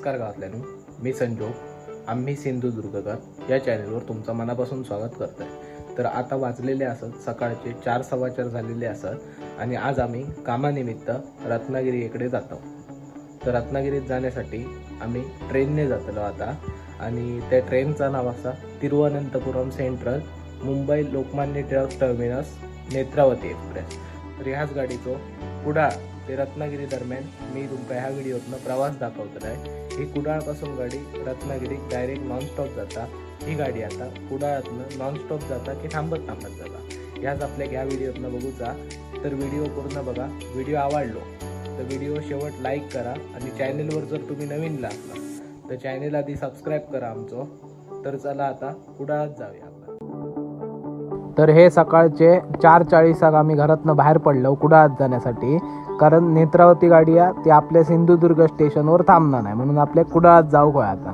नमस्कार गावातल्यानो, मी संजोग. आम्ही सिंधुदुर्गकर या चॅनलवर तुमचं मनापासून स्वागत करत आहे. तर आता वाजलेले असत सकाळचे 4:15 झालेले असत आणि आज आम्ही कामानिमित्त रत्नागिरी इकडे जातो. तर रत्नागिरीत जाण्यासाठी आम्ही ट्रेनने जातलो आता आणि त्या ट्रेनचं नाव असा Thiruvananthapuram central Mumbai Lokmanya Tilak terminus Netravati express. तर ह्याच गाडीचो कुडाळ ते रत्नागिरी दरम्यान मी तुमका ह्या व्हिडिओतनं प्रवास दाखवतो आहे. ही कुडाळपासून गाडी रत्नागिरी डायरेक्ट नॉनस्टॉप जाता. ही गाडी आता कुडाळातनं नॉनस्टॉप जाता की थांबत जाता ह्याच आपल्या ह्या व्हिडिओतनं बघूचा. तर व्हिडिओ पूर्ण बघा. व्हिडिओ आवडलो तर व्हिडिओ शेवट लाईक करा आणि चॅनलवर जर तुम्ही नवीनला असला तर चॅनल आधी सबस्क्राईब करा आमचं. तर चला आता कुडाळात जाऊया. तर हे सकाळचे 4:40 आम्ही घरातनं बाहेर पडलो कुडाळात जाण्यासाठी, कारण नेत्रावती गाडी आहे ती आपल्या सिंधुदुर्ग स्टेशनवर थांबणार नाही, म्हणून आपल्या कुडाळात जाऊ होय. आता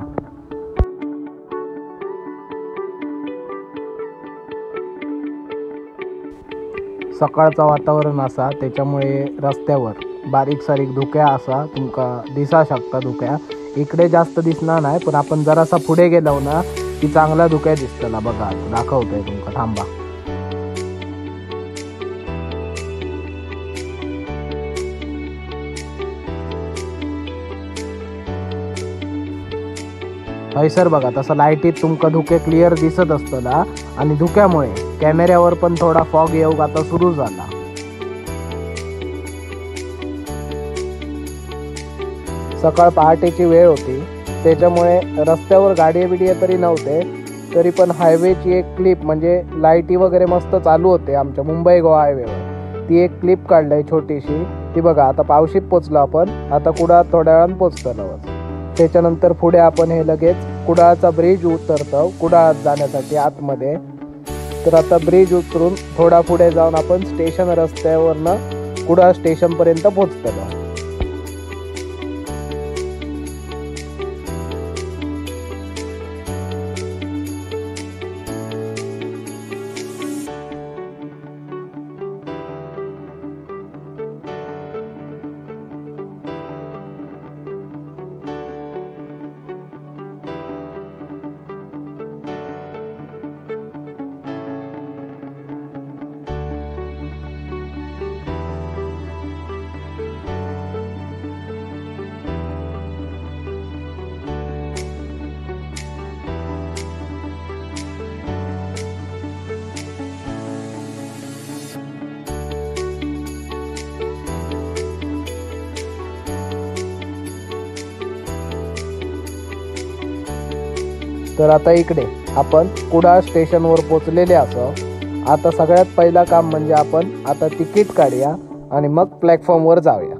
सकाळचं वातावरण असा त्याच्यामुळे रस्त्यावर बारीक सारीक धुक्या असा तुमका दिसा शकता. धुक्या इकडे जास्त दिसणार नाही, पण आपण जरासा पुढे गेलो ना की चांगला धुक्या दिसतला. बघा दाखवतोय तुमका, थांबा. हैसर बघा तसं लाईटीत तुमका धुके क्लिअर दिसत असतला आणि धुक्यामुळे कॅमेऱ्यावर पण थोडा फॉग येऊ आता सुरू झाला. सकाळ पहाटेची वेळ होती त्याच्यामुळे रस्त्यावर गाडी बिडी तरी नव्हते, तरी पण हायवेची एक क्लिप म्हणजे लाईटी वगैरे मस्त चालू होते आमच्या मुंबई गोवा हायवेवर. ती एक क्लिप काढलाय छोटीशी, ती बघा. आता पावशीत पोचलो आपण. आता कुडाळात थोड्या वेळानं पोचतो. त्याच्यानंतर पुढे आपण हे लगेच कुडाळचा ब्रिज उतरतो कुडाळात जाण्यासाठी आतमध्ये. तर आता ब्रिज उतरून थोडा पुढे जाऊन आपण स्टेशन रस्त्यावरनं कुडाळ स्टेशनपर्यंत पोचतो. तर आता इकडे आपण कुडाळ स्टेशनवर पोचलेले असो. आता सगळ्यात पहिला काम म्हणजे आपण आता तिकीट काढूया आणि मग प्लॅटफॉर्मवर जाऊया.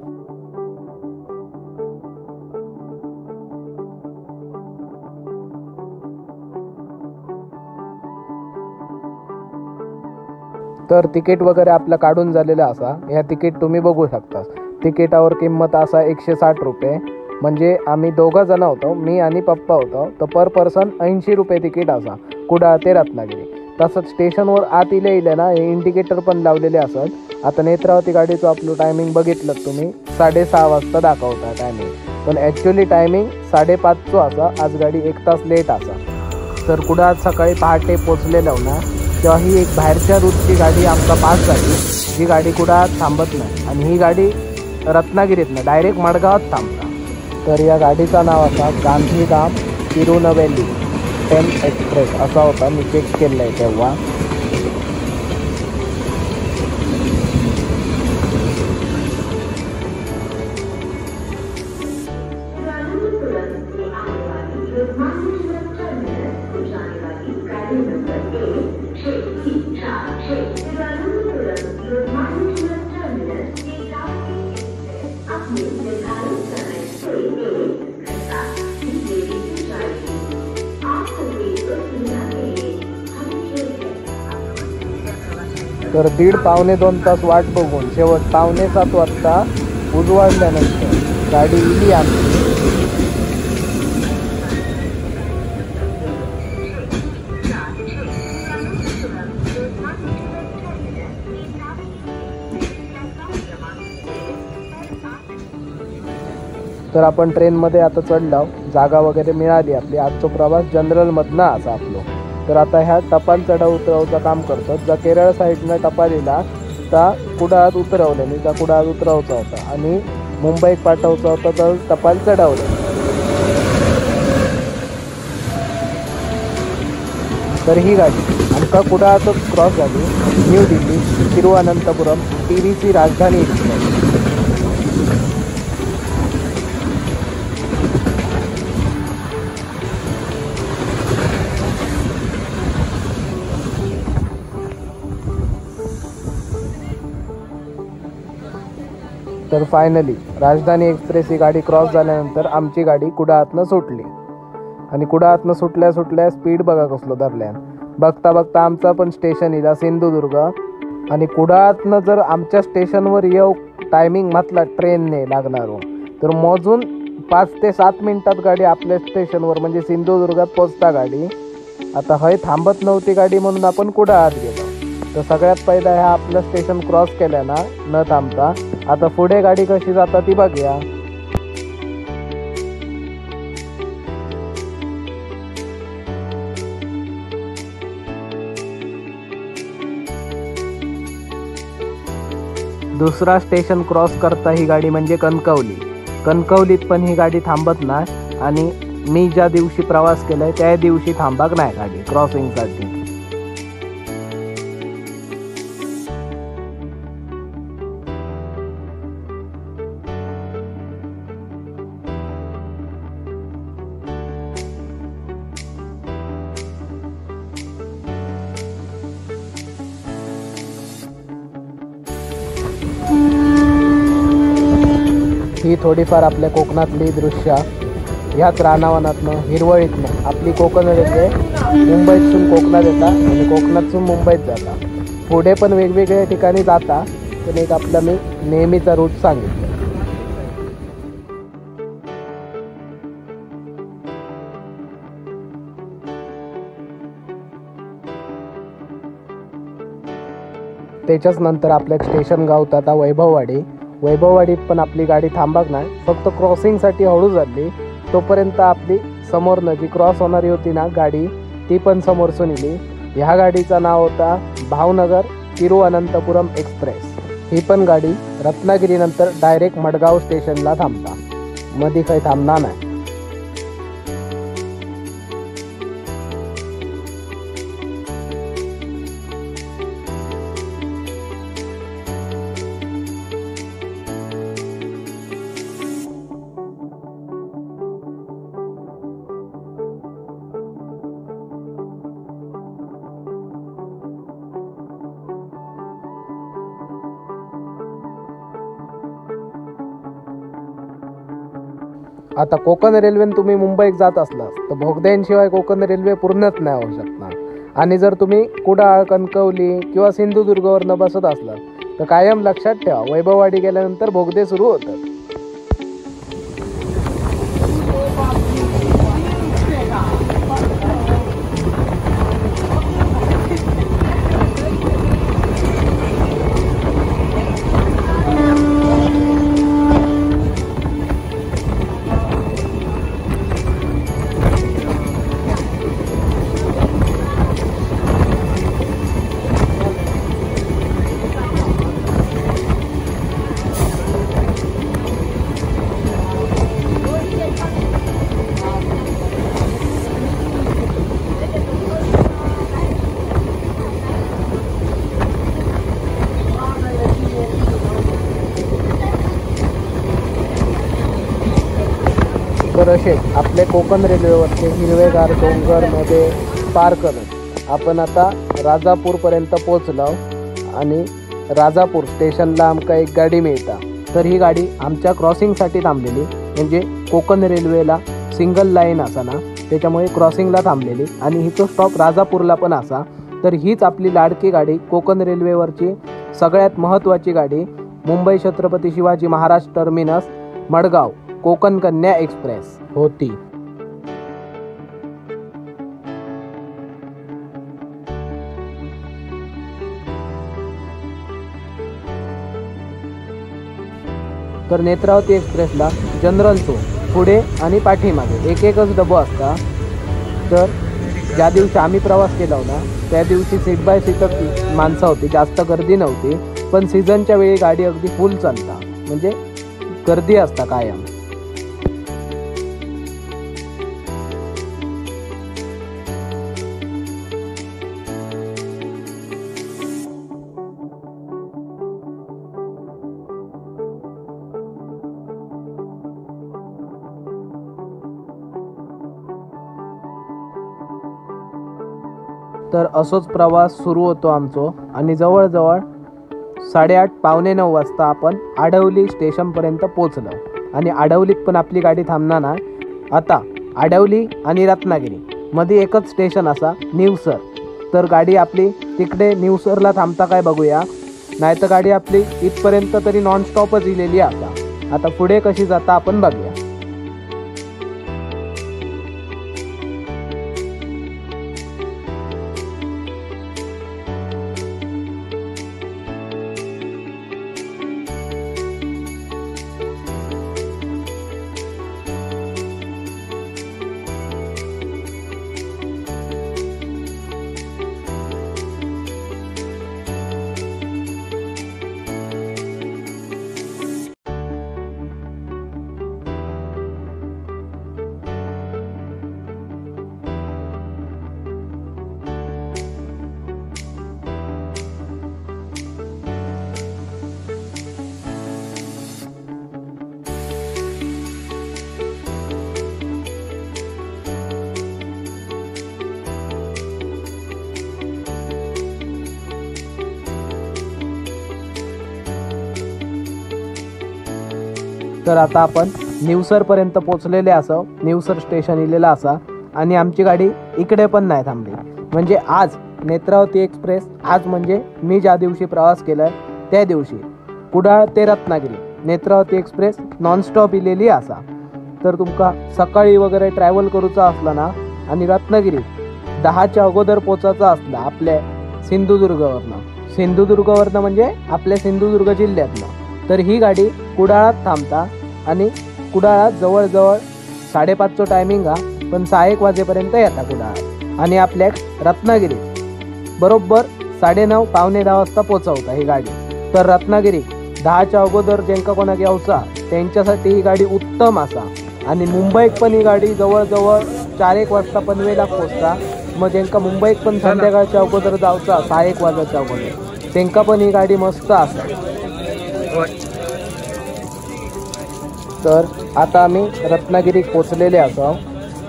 तर तिकीट वगैरे आपलं काढून झालेलं असा. ह्या तिकीट तुम्ही बघू शकता. तिकिटावर किंमत असा 160 रुपये. म्हणजे आम्ही 2 जण होतो, मी आणि पप्पा होतो. तर पर पर्सन 80 रुपये तिकीट असा कुडाळ ते रत्नागिरी. तसंच स्टेशनवर आत इले ना हे इंडिकेटर पण लावलेले असत. आता नेत्रावती गाडीचं आपलं टायमिंग बघितलं तुम्ही 6:30 वाजता दाखवता टायमिंग, पण ॲक्च्युली टायमिंग 5:30 असा. आज गाडी 1 तास लेट असा. तर कुडाळ सकाळी पहाटे पोचलेलो ना तेव्हा ही एक बाहेरच्या रूटची गाडी आमचा पास झाली. जी गाडी कुडाळात थांबत नाही आणि ही गाडी रत्नागिरीतनं डायरेक्ट मडगावात थांबता. तर या गाडीचा नाव असा गांधीधाम तिरुनवेली टेम्प एक्सप्रेस असा होता. मी चेक केलं आहे तेव्हा. तर 1.5-2 तास वाट बघून शेवट 6:45 वाजता उजवाडल्यानंतर गाडी इली आमची. तर आपण ट्रेनमध्ये आता चढलो, जागा वगैरे मिळाली आपली. आजचो प्रवास जनरलमधनं असा आपलो. तर आता ह्या टपाल चढाव उतरवचं काम करतात. जर केरळ साईडनं टपाल येला तर कुडाळात उतरवल्याने, त्या कुडाळात उतरवचा होता आणि मुंबईत पाठवचा होता तर टपाल चढवलं. तर ही गाडी आमका कुडाळातच क्रॉस झाली. न्यू दिल्ली तिरुवनंतपुरम TVC राजधानी एक्सप्रेस. तर फायनली राजधानी एक्सप्रेस ही गाडी क्रॉस झाल्यानंतर आमची गाडी कुडाळातनं सुटली आणि कुडाळातनं सुटल्या स्पीड बघा कसलो धरल्यान. बघता बघता आमचा पण स्टेशन येला सिंधुदुर्ग. आणि कुडाळातनं जर आमच्या स्टेशनवर येऊ टायमिंग म्हटला ट्रेनने लागणारो तर मोजून 5 ते 7 मिनिटात गाडी आपल्या स्टेशनवर म्हणजे सिंधुदुर्गात पोचता गाडी. आता हय थांबत नव्हती गाडी म्हणून आपण कुडाळात गेलो. तर सगळ्यात पहिला ह्या आपलं स्टेशन क्रॉस केल्या ना न थांबता. आता पुढे गाडी कशी जाता ती बघूया. दुसरा स्टेशन क्रॉस करता ही गाडी म्हणजे कणकवली. कणकवलीत पण ही गाडी थांबत नाही आणि मी ज्या दिवशी प्रवास केलाय त्या दिवशी थांबाक नाही गाडी क्रॉसिंगसाठी. ही थोडीफार आपल्या कोकणातली दृश्य ह्याच रानावनातनं हिरवळीतनं आपली कोकण रेल्वे मुंबईतून कोकणात येता आणि कोकणातून मुंबईत जाता. पुढे पण वेगवेगळ्या ठिकाणी जाता पण एक आपला मी नेहमीचा रूट सांगितलं. त्याच्याच नंतर आपल्या स्टेशन गावत आता वैभववाडी. वैभववाडीत पण आपली गाडी थांबाक नाही, फक्त क्रॉसिंगसाठी हळू झाली. तोपर्यंत आपली समोरनं जी क्रॉस होणारी होती ना गाडी ती पण समोरसून इली. ह्या गाडीचं नाव होता भावनगर तिरुवनंतपुरम एक्सप्रेस. ही पण गाडी रत्नागिरीनंतर डायरेक्ट मडगाव स्टेशनला थांबता, मध्ये काही थांबणार नाही. आता कोकण रेल्वेन तुम्ही मुंबईत जात असलास तर भोगद्यांशिवाय कोकण रेल्वे पूर्णच नाही होऊ शकणार. आणि जर तुम्ही कुडाळ, कणकवली किंवा सिंधुदुर्गवरनं बसत असलात तर कायम लक्षात ठेवा वैभववाडी गेल्यानंतर भोगदे सुरू होतात. तर असे आपले कोकण रेल्वेवरचे हिरवेगार डोंगरमध्ये पार करत आपण आता राजापूरपर्यंत पोचलो. आणि राजापूर स्टेशनला आमका एक गाडी मिळता. तर ही गाडी आमच्या क्रॉसिंगसाठी थांबलेली, म्हणजे कोकण रेल्वेला सिंगल लाईन असा ना त्याच्यामुळे क्रॉसिंगला थांबलेली आणि हिचं स्टॉप राजापूरला पण असा. तर हीच आपली लाडकी गाडी, कोकण रेल्वेवरची सगळ्यात महत्त्वाची गाडी, मुंबई छत्रपती शिवाजी महाराज टर्मिनस मडगाव कोकण कन्या एक्सप्रेस होती. तर नेत्रावती एक्सप्रेसला जनरलचो पुढे आणि पाठीमागे एकच डबो असता। तर ज्या दिवशी आम्ही प्रवास केला होता त्या दिवशी सीट बाय सीटच माणसं होती, जास्त गर्दी नव्हती, पण सीझनच्या वेळी गाडी अगदी फुल चालता, म्हणजे गर्दी असता कायम। तर असोच प्रवास सुरू होतो आमचो आणि जवळजवळ 8:30 पावणे 9 वाजता आपण आडवली स्टेशनपर्यंत पोचलो। आणि आडवलीत पण आपली गाडी थांबणार नाही। आता आडवली आणि रत्नागिरी मध्ये एकच स्टेशन असा निवसर, तर गाडी आपली तिकडे निवसरला थांबता काय बघूया, नाही तर गाडी आपली इथपर्यंत तरी नॉनस्टॉपच इलेली असा। आता पुढे कशी जाता आपण बघूया। तर आता आपण निवसरपर्यंत पोचलेले असो, निवसर स्टेशन इलेला असा आणि आमची गाडी इकडे पण नाही थांबली। म्हणजे आज नेत्रावती एक्सप्रेस, आज म्हणजे मी ज्या दिवशी प्रवास केलाय त्या दिवशी कुडाळ ते रत्नागिरी नेत्रावती एक्सप्रेस नॉनस्टॉप इलेली असा। तर तुमका सकाळी वगैरे ट्रॅव्हल करूचा असला ना आणि रत्नागिरी 10च्या अगोदर पोचायचा असला आपल्या सिंधुदुर्गवरनं म्हणजे आपल्या सिंधुदुर्ग जिल्ह्यातनं, तर ही गाडी कुडाळात थांबता आणि कुडाळात जवळजवळ 5:30चं टायमिंग हा, पण 6:00 वाजेपर्यंत येता कुडाळात। आणि आपल्या रत्नागिरी बरोबर 9:30 पावणे 10 वाजता पोचवता ही गाडी। तर रत्नागिरी 10च्या अगोदर ज्यांका कोणाक यावचा त्यांच्यासाठी ही गाडी उत्तम असा। आणि मुंबईत पण ही गाडी जवळजवळ 4:00 वाजता पनवेला पोचता। मग ज्यांका मुंबईत पण संध्याकाळच्या अगोदर जावचा 6:00 वाजाच्या अगोदर त्यांका पण ही गाडी मस्त असा। तर आता आम्ही रत्नागिरीत पोचलेले असो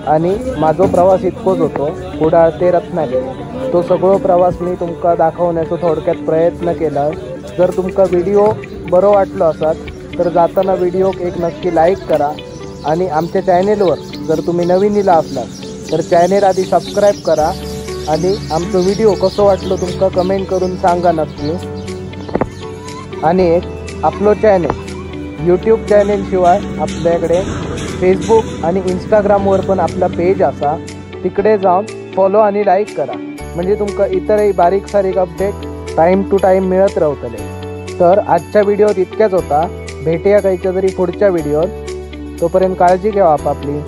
आणि माझो प्रवास इतकोच होतो कुडाळ ते रत्नागिरी। तो सगळो प्रवास मी तुमका दाखवण्याचा थोडक्यात प्रयत्न केला। जर तुमका व्हिडिओ बरो वाटलो असत तर जाताना व्हिडिओ एक नक्की लाईक करा आणि आमच्या चॅनेलवर जर तुम्ही नवीन इला असलात तर चॅनेल आधी सबस्क्राईब करा आणि आमचा व्हिडिओ कसो वाटलो तुमका कमेंट करून सांगा नक्की। आणि एक आपलो चॅनेल यूट्यूब चॅनेल शिवाय आपल्याकडे फेसबुक आणि इंस्टाग्रामवर पण आपला पेज असा, तिकडे जाऊन फॉलो आणि लाईक करा, म्हणजे तुमका इतरही बारीक सारीक अपडेट टाईम टू टाईम मिळत राहतले। तर आजच्या व्हिडिओत इतक्याच होता, भेटूया काहीच्या तरी पुढच्या व्हिडिओत। तोपर्यंत काळजी घ्या आपापली।